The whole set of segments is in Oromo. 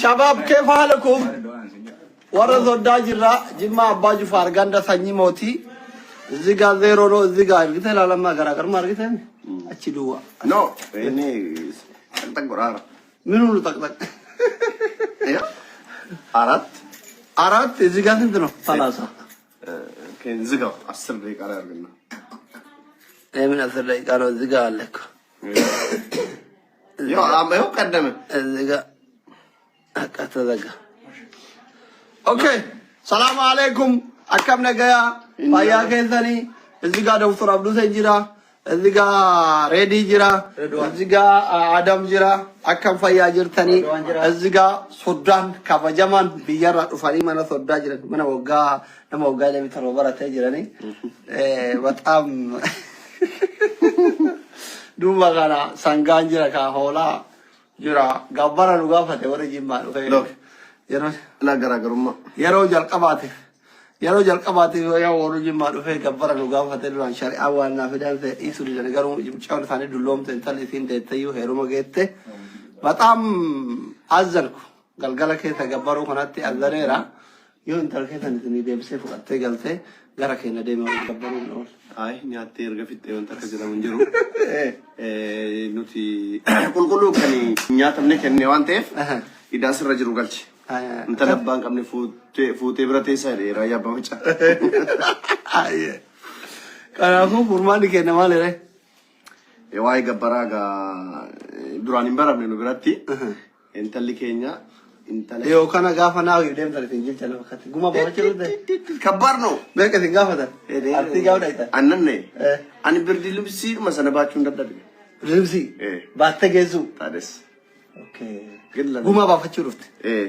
شباب كيف حالكم؟ ورد الداجرة جمع أباجو فارغاندا ساني موتي زيغا زيرو نو زيغا قلت لا لما غراغر ما رغيت أشي دوا نو إني تك برارة منو تك يا أرات زيغا سنتنو ثلاثة كان زيغا أسر ليك على رجلنا من أسر ليك أنا زيغا لك يا عم يو قدمه زيغا أكتزيغا اوكي السلام عليكم اكم نغيا بايا كنتني ازيغا دكتور عبدو سنجرا ازيغا ريدي جرا ازيغا ادم جرا اكم فيا جرتني ازيغا سودان كبجمان بيرا دفاني من سودا جرا من وغا نما وغا لمي تروبره تجراني بتام دوما غانا سانغانجرا كا هولا جرا غبره لوغا فته ورجي ما لا غراغرما يرو جل قباتي يا ورجي ما دفه غبره لوغا فته لان شرع وانا فدان ايسو دغرو يمچاو ثاني دلوم تنتل سين تيو هيرو مگيته بتام ازلكو غلغله كي تغبرو كناتي ازريرا يون تلكه تنتني ديمسه فقته غلته غركينا ديمو غبرو نو اي نياتي رغفيت يون تكجلا منجرو نوتي قلقلو كني نياتمني كني وانتف يداس رجرو غلچ انت لبان كمني فوتي براتي ساري رايا بامچا اي كانو فرماني كنا مالره واي غبراغا دوراني مبرامني نو براتي انت اللي كينيا انت يو كان غافنا يدم تلفين جل وقت غما بوچلو ده كبرنو بك غافدا ارتي غاودايتا انني اني بردي لبسي مسنباچو نددد لبسي باتگيزو تادس اوكي غما بافچو رفت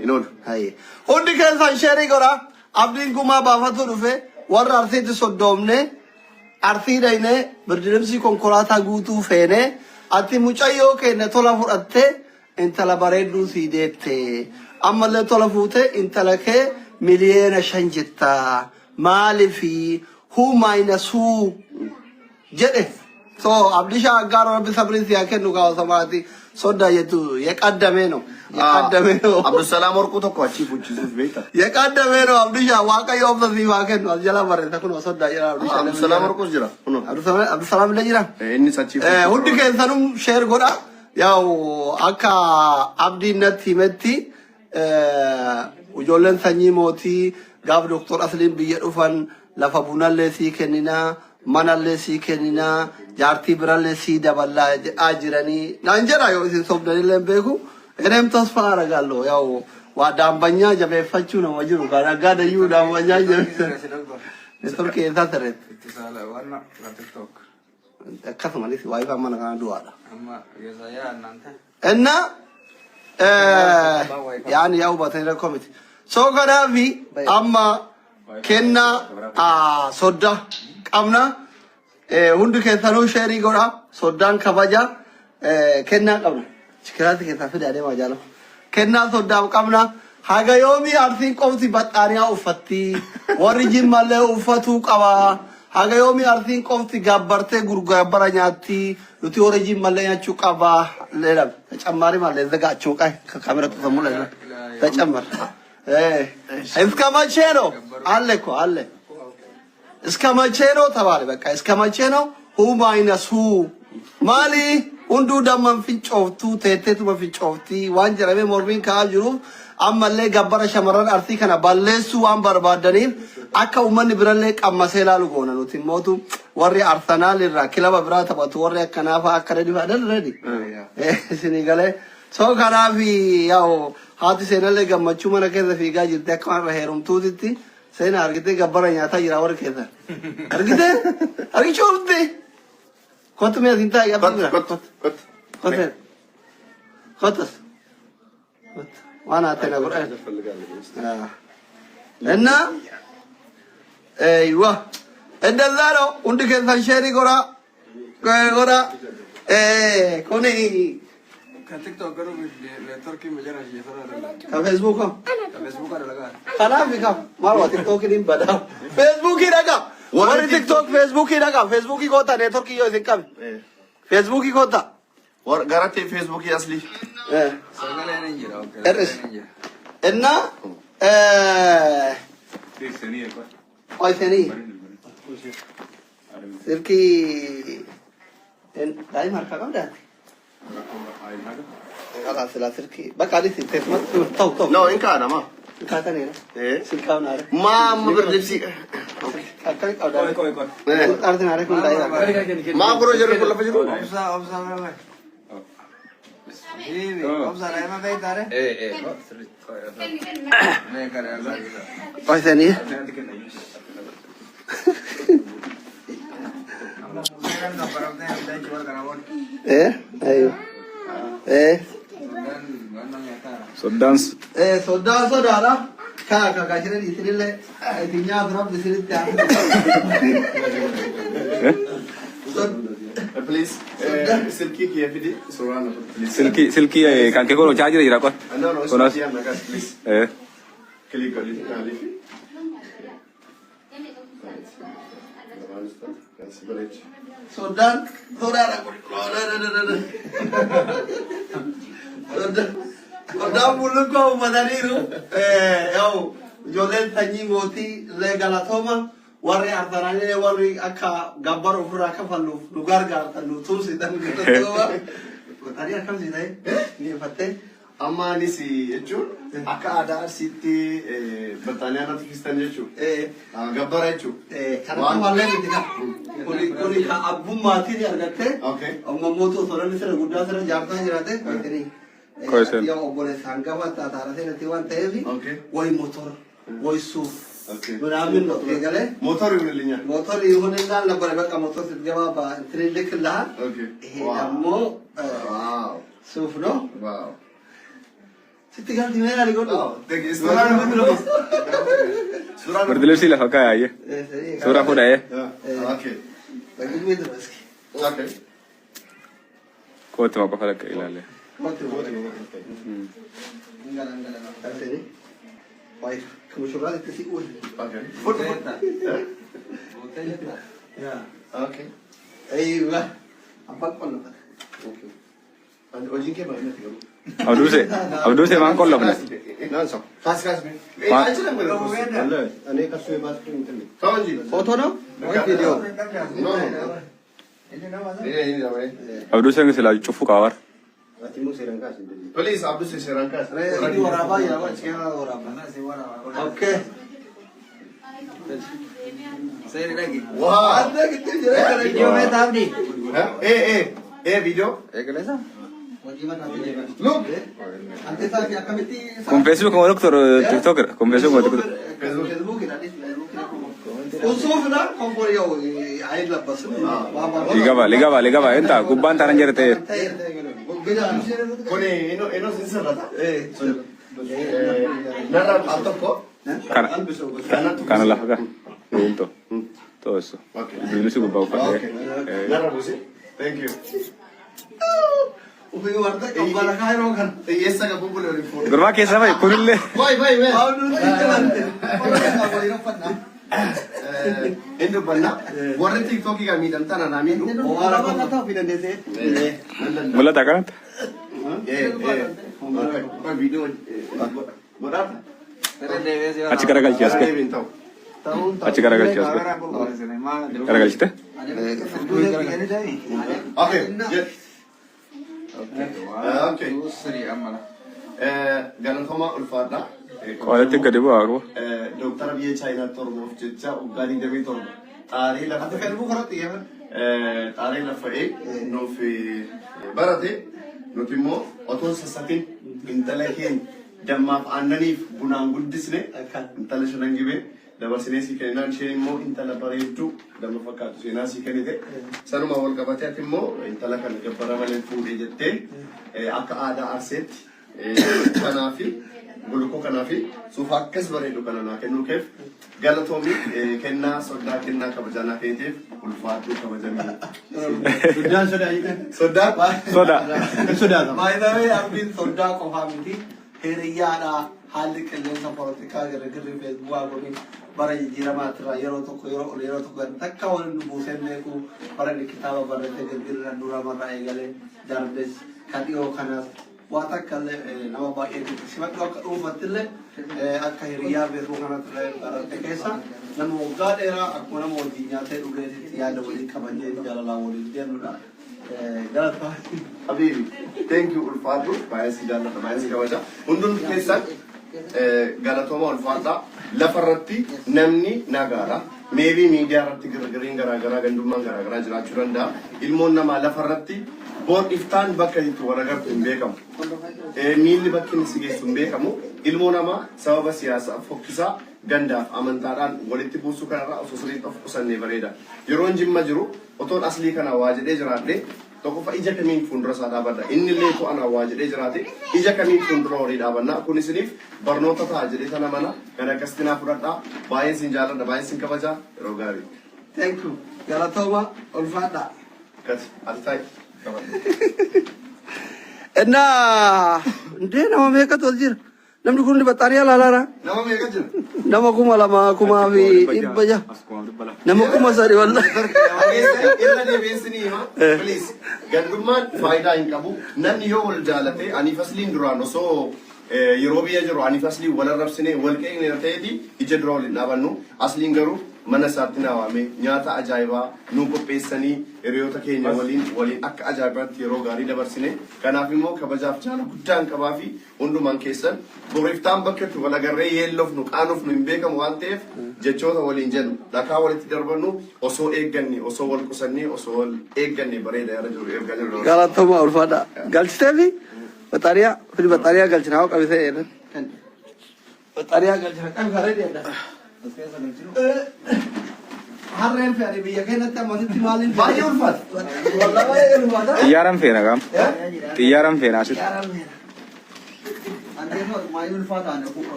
ينول هاي هوندي كان شيري غورا عبدين غما بافتو رفه ور ارتي تسودومنه ارتي داينه بردي لبسي كونكولاتا غوتو فينه اتي مچايو كنه تولا فرته انت لا بريدو سيدته اما لا تولا فوته انت لك مليون شنجتا مال في هو ماينس هو جده so abdisha agaro rabbi sabrin siya kenu ka samati soda yetu yakadame no abdul salam orku to ko achi puchi beita yakadame no abdisha waka yob the siwa kenu ajala bare takun soda jira abdul salam orku jira abdul salam le jira inni sachi hundi ke sanum share goda yaw aka abdi nati metti ujolen sanyi moti gab doctor aslim biye dufan lafa bunalle si kenina manalle si kenina jarti bralle si daballa ajirani nanjera yo isin sobdani lembeku enem tasfa aragallo yaw wa dambanya jabe fachu no wajiru kana gada yu dambanya jabe network esa teret ittisala warna tiktok kasama lisi wifi mana kana duada amma yesaya nanta enna yani yaw batayra committee so kana vi amma kenna soda qabna hundi keessanuu sheerii godha soddaan kabaja kennaa qabna chikiraati keessaa fidaadee majaala kennaa soddaaf qabna haga yoomii arsiin qomsi baxxaaniyaa uffatti warri jimmallee uffatuu qaba haga yoomii arsiin qomsi gabbartee gurgabbara nyaatti nuti warri jimmallee nyaachuu qaba leelam tacammaari mallee zagaachuu qae kaamera tufamuudha tacammar እስከ መቼ ነው አለ እኮ አለ እስከ መቼ ነው ተባለ በቃ እስከ መቼ ነው ሁ ማይነስ ሁ ማሊ ሁንዱ ደመን ፍንጮፍቱ ተቴቱ በፍንጮፍቲ ዋንጀረቤ ሞርቢን ካጅሩ አመለ ገበረ ሸመረን አርቲ ከና ባለሱ ዋን በርባደኒፍ አካ ኡመን ብረለ ቀመሰላሉ ጎነ ነው ቲሞቱ ወሪ አርሰናል ራ ክለብ ብራ ተባቱ ወሪ ከናፋ አከረዲ ባደል ረዲ ሲኒጋለ ሶ ካናፊ ያው हाथी सेना ले गम्मचू मन के फिगा जिते कान रहेरुम तू दित्ती सेना अर्गिते गब्बरा न्याता जिरावर केदा अर्गी छोड़ते कोत में दिंता या कोत वाना तेना गोरा एन्ना ايوه እንደዛለው እንድ ከንሳን ሼሪ ጎራ ኮኔ TikTok करो नेटवर्क की मजा नहीं है का फेसबुक कर लगा खाना भी का मारो TikTok की दिन बड़ा फेसबुक ही लगा और TikTok फेसबुक ही लगा फेसबुक ही होता नेटवर्क की यो सिक्का फेसबुक ही होता Garatti Facebook asli. Sagalee ni jira. Eres. Enna Oi seni. Sirki dai marka kam dah. Kalau sila sirki. Bakal di tesmat tahu. No, in kana ma. Kata ni. Sirka unar. Ma magarlipsi. Akan kau dah. Arti nare kun dai. Ma bro jaru kulla pajiru. Obsa bala. Ini obsa raya ma bayi tare. मैं करेगा Oi seni. Ayo. Sudan Saudara. Kakak kacir di sini le. Dinya berapa di sini tiang. Please. Silky ki fidi. Surana please. silki kan ke ko charge dira ko No, Konas. please. Click on it. Sudan, saudara. Sudan bulu kau madani ru. Yo, jolen tanyi moti le galatoma. Warri artanani warri akka gabbar ufura akka fallu lugar garta lu tusi dan kita tuwa. Tadi akam sih dai. Ni fatte. Amma ni si jechuun akka aadaa arsiitti Britaniyaa natti Kiristaan jechuun gabbara jechuun. Kan malle miti kan. Kuni ka abbummaati argatte. Okay. Amma mootu soran sira guddaa sira jaartaa jiraate. Mitini. Koisen. Yoo obbole sangama taataara sira tiwan ta'eefi. Okay. Way motor. Way suuf. Okay. Minaamin no eegale. Motor ibnilinya. Motor ይሁንና ነበር በቃ ሞተር ስትገባ በእንትን ልክልሃል። Okay. ይሄ ደግሞ Wow. ሱፍ ነው። Wow. ስትጋር ዲሜራ ሊጎዶ Suuraan berdilipsi la fakka ya sura fuda ya Okay. በግሜ ድረስኪ Okay. ko to ko falaka ilale እንገላ እንገላ ነው ታሰሪ ወይ ከሙሽራ ልትሲኡ Okay. ያ Okay. አይዋ አባቆን ነው Okay. Hojiin kee baay'inatti garuu. abduse man kollo bna Naansa. Kaas. Achi nama godhe. Ani kasuu baasuu hin talle. Kawan jiru. ፎቶ ነው ወይ ቪዲዮ No. Ini namanya. abduse ngi sila chufu kawar Ati mu seeraan kaas hin talle. Please abdu seeraan kaas. ini ወራባ ያባ ቸራ ወራባ ኦኬ Seri lagi. Wow. አንተ ግጥ ጀራ Video में ताप दी. Video. Egalesa. Look. አንተ ታኪ አከሚቲ con facebook mo doctor tiktoker con facebook mo tiktok ፌስቡክ ይላል ኡሱፍና ኮምቦሪዮ አይለበስም ligaba enta gubban taran jerte Kuni ino sinsirrata. Narra al tokko. kana la fakka punto todo eso Okay. berdilipsi gubba Okay. ufate Narra busi. Thank you. ኡፊ ወርደ ቀባላ ካይሮ ከን Eessa ka bubbule waliin fuudhe. gurba keessa bai kunille Vai. አሁን ይተላንተ ኮምቦሪዮ ፈና Endo banna. Warri TikTok ga miidhamtan anaa miidhu. ኦማራ ፈናታ ፊደንዴ mulata kanat Video godhaa. Seri dewe sih. achi garagalchi aske achi garagalchi aske garagalchite Okay. Okay. Seri amal. Galatooma ulfaadha. qalatti gadi bu'a ko Dooktara biyya Chaayinaatti Oromoof jecha uggaatii jamii torba. Xaarii lafa ፌስቡክ ረት ይሄ xaarii lafa'ee nuuf barate nuti immoo otoo sassatiin intala keenya dammaaf aannaniif bunaan guddisne intala shanan gibee dabarsinee sii kennaan isheen immoo intala bareedduu damma fakkaatu seenaa sii kennite sanuma wal qabatee ati immoo intala kana gabbara malee fuudhee jettee akka aadaa arseetti kanaafi bulukoo kanaafi suufa akkas bareedu kana naa kennuukeef galatoomi kennaa soddaa kennaa kabajanaa keetiif ulfaaduu kabajamii. ሱዳን ሱዳን Soddaa? soda ባይዛዌ አብዲን ሶዳ ቆፋ ሚቲ ሄሪያዳ ሀል ቅሌንሳ ፖለቲካ ግርግር ፌስቡክ አጎኒ bara jijjiiramaa irraa yeroo tokko kan takka waliin nu buusee beeku bara kitaaba barreessee galgala dura marraa eegalee darbees kan dhiyoo kanaas waa takka nama baay'ee simatti akka dhuunfattillee akka hiriyaa beekuu kanatti barate keessa nama waggaa dheeraa akkuma nama wajjin nyaatee dhugeetitti yaada waliin qabannee jaalalaa waliin deemnudha. Galata. Habibi, thank you ulfaatu baay'ee jaalladha baay'ee kabaja. Hundun keessan galatoma ulfaata lafarratti namni nagaara maybe miidiyaa irratti girgiriin garaagaraa gandummaan garaagaraa jiraachuu danda'a. Ilmoon namaa lafarratti boon iftaan bakka itti wal agartu hin beekamu. Miilli bakki inni si geessu hin beekamu. Ilmoo namaa sababa siyaasaa fokkisaa gandaaf amantaadhaan walitti buusuu kanarraa osoo sirriitti of qusannee bareeda. Yeroon jimma jiru otoon aslii kana waa jedhee jiraadhee tokkoffaa ija kamiin fuuldura isaa dhaabadha. Inni illee to'ana waa jedhee jiraate ija kamiin fuuldura horii dhaabanna. Kun isiniif barnoota ta'a jedhee sana mana kan akkasitti naa fudhadhaa. Baay'ee sin jaalladha baay'ee sin kabajaa yeroo gaarii. Thank you. Galatoma ulfaadha. Kat altaayi. Enna ndee nama meeqa tol jira? Namni kun baxaariyaa laalaara. Nama meeqa jira? Nama kuma lama kumaa fi dhibba jaha. Nama kuma sadi walla. Irra deebiinsinii hima. Please. Gandummaan faayidaa hin qabu. Namni yoo wal jaalate ani fasliin duraan osoo yeroo biyya jiru ani fasliin wal arrabsine wal qeeqne ta'eeti ija dura waliin dhaabannu. Asliin garuu mana isaatti naawame nyaata ajaa'ibaa nu qopheessanii hiriyoota keenya waliin akka ajaa'ibaatti yeroo gaarii dabarsine. Kanaaf immoo kabajaaf jaala guddaan qabaa fi hundumaan keessan boriftaan bakka itti wal agarree yeellofnu qaanofnu hin beekamu waan ta'eef jechoota waliin jennu dhakaa walitti darbannu osoo eegganne osoo wal qusannee osoo wal eegganne bareeda yaada jiru eeggaa jiru. Galatoma ulfaadha. Galchitee fi baxaariyaa galchina haa qabisee jedhan. Baxaariyaa galchina qabi karee deedha. Harreen fe'anii biyya keenyatti ammasitti maaliin baay'ee ulfaata. baay'ee ulfaata. Xiyyaaraan feena gam. Xiyyaaraan feena asitti.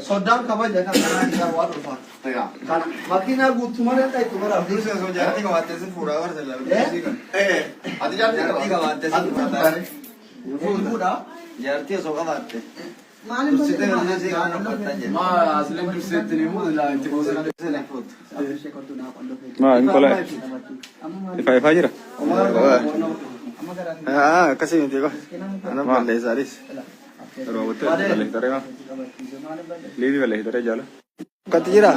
Soddaan kabaja kan kanaan isaa waan ulfaata. Makiinaa guutummaa danda'e itti bara. Dursa osoo jaartii qabaattee sin fuudhaa barsa Ati jaartii qabaattee sin fuudhaa. Fuudhaa. Jaartii osoo qabaatte. Maaliif Dursitee kanneen si kaan uffattan jedhu. asliin durseetti ni muudu laa itti boosana. Maa hin qola. Ifaa jira. Akkasii miti qaba. Ana balleessaanis. Yeroo walitti balleessitaree maa. Liibii balleessitaree jaala. Akkatti jira.